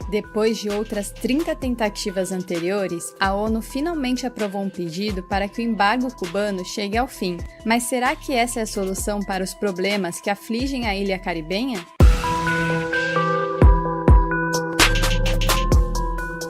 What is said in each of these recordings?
Depois de outras 30 tentativas anteriores, a ONU finalmente aprovou um pedido para que o embargo cubano chegue ao fim. Mas será que essa é a solução para os problemas que afligem a ilha caribenha?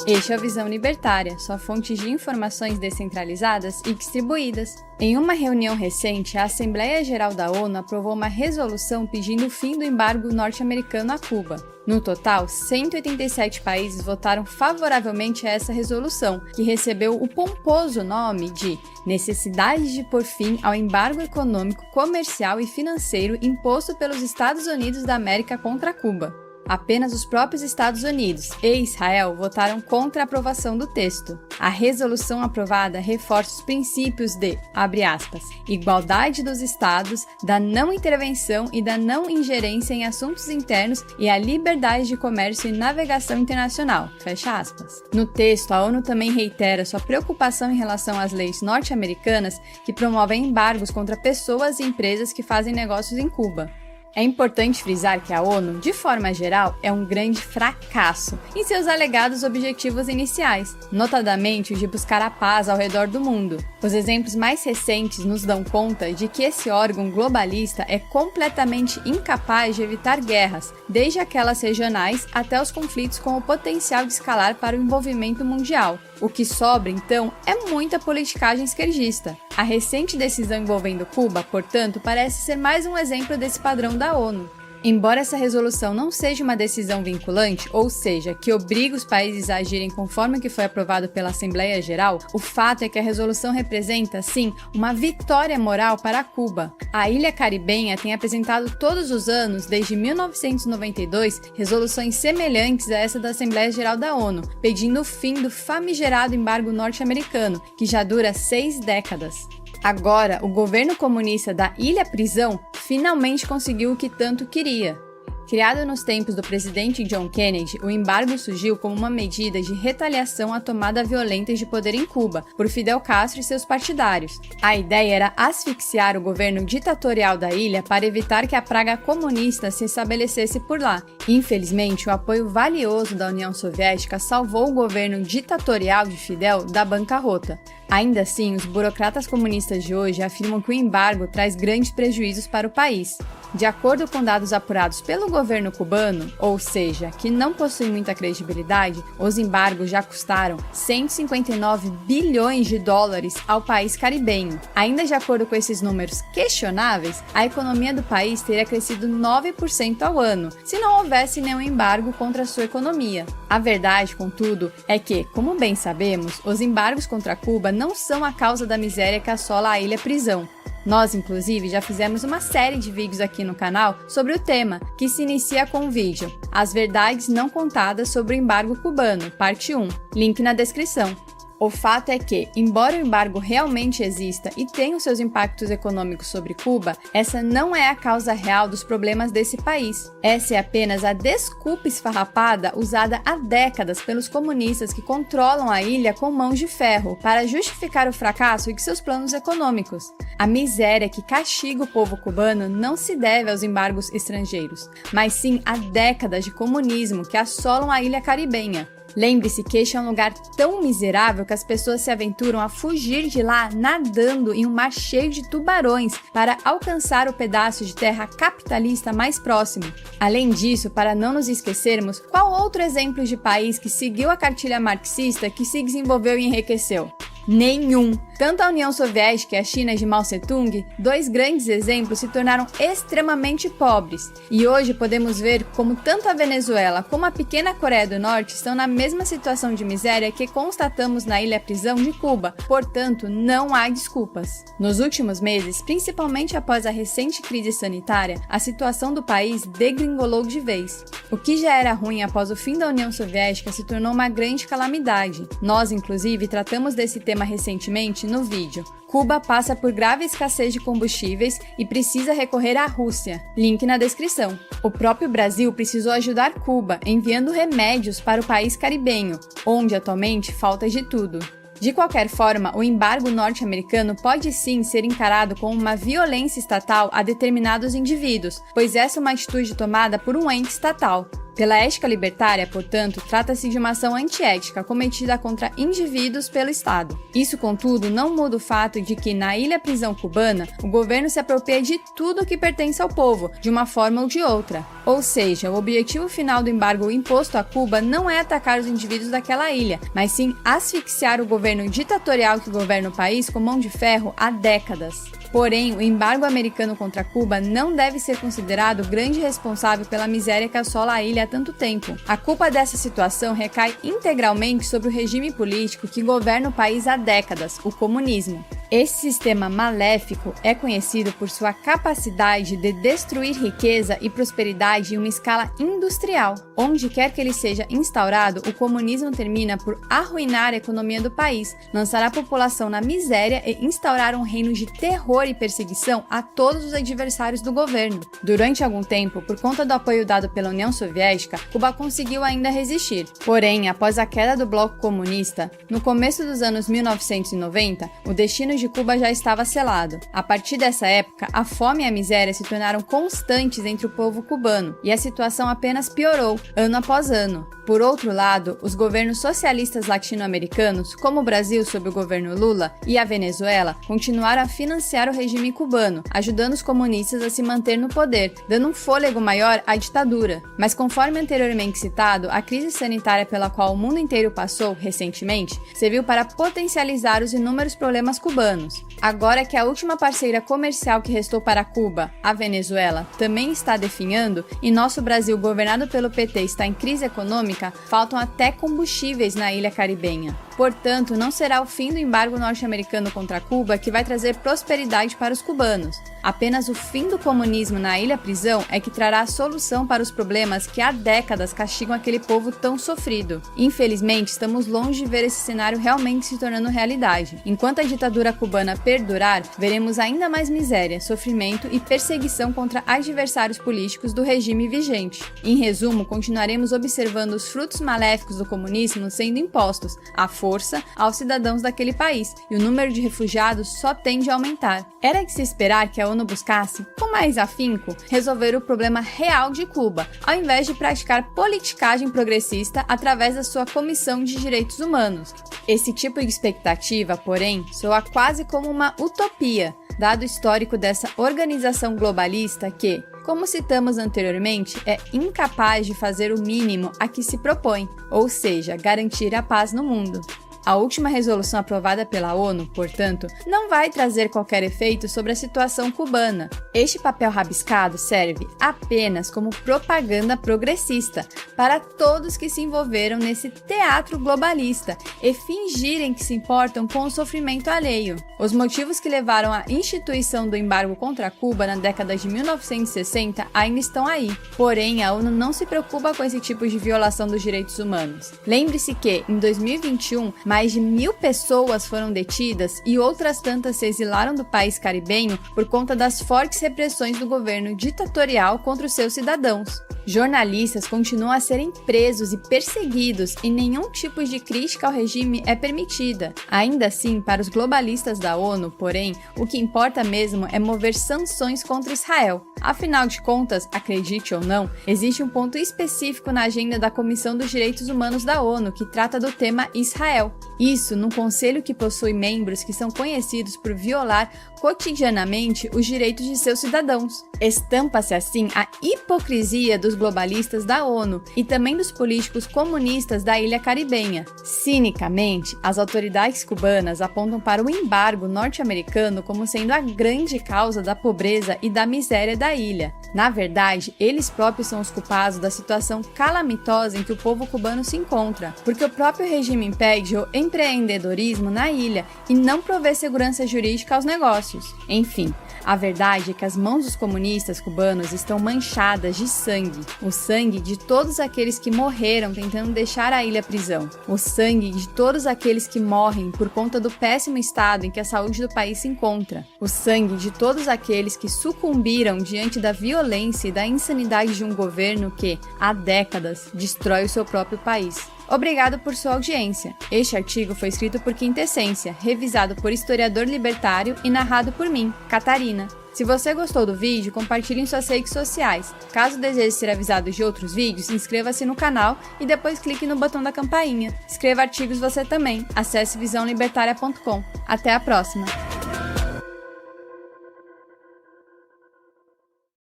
Este é a Visão Libertária, sua fonte de informações descentralizadas e distribuídas. Em uma reunião recente, a Assembleia Geral da ONU aprovou uma resolução pedindo o fim do embargo norte-americano a Cuba. No total, 187 países votaram favoravelmente a essa resolução, que recebeu o pomposo nome de Necessidade de pôr fim ao embargo econômico, comercial e financeiro imposto pelos Estados Unidos da América contra Cuba. Apenas os próprios Estados Unidos e Israel votaram contra a aprovação do texto. A resolução aprovada reforça os princípios de, abre aspas, igualdade dos Estados, da não intervenção e da não ingerência em assuntos internos e a liberdade de comércio e navegação internacional, fecha aspas. No texto, a ONU também reitera sua preocupação em relação às leis norte-americanas que promovem embargos contra pessoas e empresas que fazem negócios em Cuba. É importante frisar que a ONU, de forma geral, é um grande fracasso em seus alegados objetivos iniciais, notadamente o de buscar a paz ao redor do mundo. Os exemplos mais recentes nos dão conta de que esse órgão globalista é completamente incapaz de evitar guerras, desde aquelas regionais até os conflitos com o potencial de escalar para o envolvimento mundial. O que sobra, então, é muita politicagem esquerdista. A recente decisão envolvendo Cuba, portanto, parece ser mais um exemplo desse padrão da ONU. Embora essa resolução não seja uma decisão vinculante, ou seja, que obriga os países a agirem conforme o que foi aprovado pela Assembleia Geral, o fato é que a resolução representa, sim, uma vitória moral para Cuba. A ilha caribenha tem apresentado todos os anos, desde 1992, resoluções semelhantes a essa da Assembleia Geral da ONU, pedindo o fim do famigerado embargo norte-americano, que já dura 6 décadas. Agora, o governo comunista da Ilha Prisão finalmente conseguiu o que tanto queria. Criado nos tempos do presidente John Kennedy, o embargo surgiu como uma medida de retaliação à tomada violenta de poder em Cuba, por Fidel Castro e seus partidários. A ideia era asfixiar o governo ditatorial da ilha para evitar que a praga comunista se estabelecesse por lá. Infelizmente, o apoio valioso da União Soviética salvou o governo ditatorial de Fidel da bancarrota. Ainda assim, os burocratas comunistas de hoje afirmam que o embargo traz grandes prejuízos para o país. De acordo com dados apurados pelo governo cubano, ou seja, que não possui muita credibilidade, os embargos já custaram 159 bilhões de dólares ao país caribenho. Ainda de acordo com esses números questionáveis, a economia do país teria crescido 9% ao ano, se não houvesse nenhum embargo contra a sua economia. A verdade, contudo, é que, como bem sabemos, os embargos contra Cuba não são a causa da miséria que assola a Ilha Prisão. Nós, inclusive, já fizemos uma série de vídeos aqui no canal sobre o tema, que se inicia com o vídeo As Verdades Não Contadas sobre o Embargo Cubano, parte 1, link na descrição. O fato é que, embora o embargo realmente exista e tenha os seus impactos econômicos sobre Cuba, essa não é a causa real dos problemas desse país. Essa é apenas a desculpa esfarrapada usada há décadas pelos comunistas que controlam a ilha com mãos de ferro para justificar o fracasso de seus planos econômicos. A miséria que castiga o povo cubano não se deve aos embargos estrangeiros, mas sim a décadas de comunismo que assolam a ilha caribenha. Lembre-se que este é um lugar tão miserável que as pessoas se aventuram a fugir de lá nadando em um mar cheio de tubarões para alcançar o pedaço de terra capitalista mais próximo. Além disso, para não nos esquecermos, qual outro exemplo de país que seguiu a cartilha marxista que se desenvolveu e enriqueceu? Nenhum. Tanto a União Soviética e a China de Mao Tse-tung, dois grandes exemplos, se tornaram extremamente pobres. E hoje podemos ver como tanto a Venezuela como a pequena Coreia do Norte estão na mesma situação de miséria que constatamos na Ilha Prisão de Cuba. Portanto, não há desculpas. Nos últimos meses, principalmente após a recente crise sanitária, a situação do país degringolou de vez. O que já era ruim após o fim da União Soviética se tornou uma grande calamidade. Nós, inclusive, tratamos desse tema recentemente no vídeo. Cuba passa por grave escassez de combustíveis e precisa recorrer à Rússia. Link na descrição. O próprio Brasil precisou ajudar Cuba, enviando remédios para o país caribenho, onde atualmente falta de tudo. De qualquer forma, o embargo norte-americano pode sim ser encarado como uma violência estatal a determinados indivíduos, pois essa é uma atitude tomada por um ente estatal. Pela ética libertária, portanto, trata-se de uma ação antiética cometida contra indivíduos pelo Estado. Isso, contudo, não muda o fato de que, na ilha-prisão cubana, o governo se apropria de tudo que pertence ao povo, de uma forma ou de outra. Ou seja, o objetivo final do embargo imposto a Cuba não é atacar os indivíduos daquela ilha, mas sim asfixiar o governo ditatorial que governa o país com mão de ferro há décadas. Porém, o embargo americano contra Cuba não deve ser considerado o grande responsável pela miséria que assola a ilha há tanto tempo. A culpa dessa situação recai integralmente sobre o regime político que governa o país há décadas, o comunismo. Esse sistema maléfico é conhecido por sua capacidade de destruir riqueza e prosperidade em uma escala industrial. Onde quer que ele seja instaurado, o comunismo termina por arruinar a economia do país, lançar a população na miséria e instaurar um reino de terror e perseguição a todos os adversários do governo. Durante algum tempo, por conta do apoio dado pela União Soviética, Cuba conseguiu ainda resistir. Porém, após a queda do bloco comunista, no começo dos anos 1990, o destino de Cuba já estava selado. A partir dessa época, a fome e a miséria se tornaram constantes entre o povo cubano, e a situação apenas piorou, ano após ano. Por outro lado, os governos socialistas latino-americanos, como o Brasil sob o governo Lula e a Venezuela, continuaram a financiar o regime cubano, ajudando os comunistas a se manter no poder, dando um fôlego maior à ditadura. Mas conforme anteriormente citado, a crise sanitária pela qual o mundo inteiro passou recentemente, serviu para potencializar os inúmeros problemas cubanos. Agora que a última parceira comercial que restou para Cuba, a Venezuela, também está definhando e nosso Brasil, governado pelo PT, está em crise econômica, faltam até combustíveis na ilha caribenha. Portanto, não será o fim do embargo norte-americano contra Cuba que vai trazer prosperidade para os cubanos. Apenas o fim do comunismo na ilha-prisão é que trará a solução para os problemas que há décadas castigam aquele povo tão sofrido. Infelizmente, estamos longe de ver esse cenário realmente se tornando realidade. Enquanto a ditadura cubana perdurar, veremos ainda mais miséria, sofrimento e perseguição contra adversários políticos do regime vigente. Em resumo, continuaremos observando os frutos maléficos do comunismo sendo impostos à força aos cidadãos daquele país, e o número de refugiados só tende a aumentar. Era de se esperar que a ONU buscasse, com mais afinco, resolver o problema real de Cuba, ao invés de praticar politicagem progressista através da sua Comissão de Direitos Humanos. Esse tipo de expectativa, porém, soa quase como uma utopia, dado o histórico dessa organização globalista que, como citamos anteriormente, é incapaz de fazer o mínimo a que se propõe, ou seja, garantir a paz no mundo. A última resolução aprovada pela ONU, portanto, não vai trazer qualquer efeito sobre a situação cubana. Este papel rabiscado serve apenas como propaganda progressista para todos que se envolveram nesse teatro globalista e fingirem que se importam com o sofrimento alheio. Os motivos que levaram à instituição do embargo contra Cuba na década de 1960 ainda estão aí. Porém, a ONU não se preocupa com esse tipo de violação dos direitos humanos. Lembre-se que, em 2021, mais de 1.000 pessoas foram detidas e outras tantas se exilaram do país caribenho por conta das fortes repressões do governo ditatorial contra os seus cidadãos. Jornalistas continuam a serem presos e perseguidos e nenhum tipo de crítica ao regime é permitida. Ainda assim, para os globalistas da ONU, porém, o que importa mesmo é mover sanções contra Israel. Afinal de contas, acredite ou não, existe um ponto específico na agenda da Comissão dos Direitos Humanos da ONU que trata do tema Israel. Isso num conselho que possui membros que são conhecidos por violar cotidianamente os direitos de seus cidadãos. Estampa-se assim a hipocrisia dos globalistas da ONU e também dos políticos comunistas da ilha caribenha. Cinicamente, as autoridades cubanas apontam para o embargo norte-americano como sendo a grande causa da pobreza e da miséria da ilha. Na verdade, eles próprios são os culpados da situação calamitosa em que o povo cubano se encontra, porque o próprio regime impede o empreendedorismo na ilha e não provê segurança jurídica aos negócios. Enfim, a verdade é que as mãos dos comunistas cubanos estão manchadas de sangue, o sangue de todos aqueles que morreram tentando deixar a ilha-prisão, o sangue de todos aqueles que morrem por conta do péssimo estado em que a saúde do país se encontra, o sangue de todos aqueles que sucumbiram diante da violência e da insanidade de um governo que, há décadas, destrói o seu próprio país. Obrigado por sua audiência. Este artigo foi escrito por Quintessência, revisado por historiador libertário e narrado por mim, Catarina. Se você gostou do vídeo, compartilhe em suas redes sociais. Caso deseje ser avisado de outros vídeos, inscreva-se no canal e depois clique no botão da campainha. Escreva artigos você também. Acesse visãolibertaria.com. Até a próxima!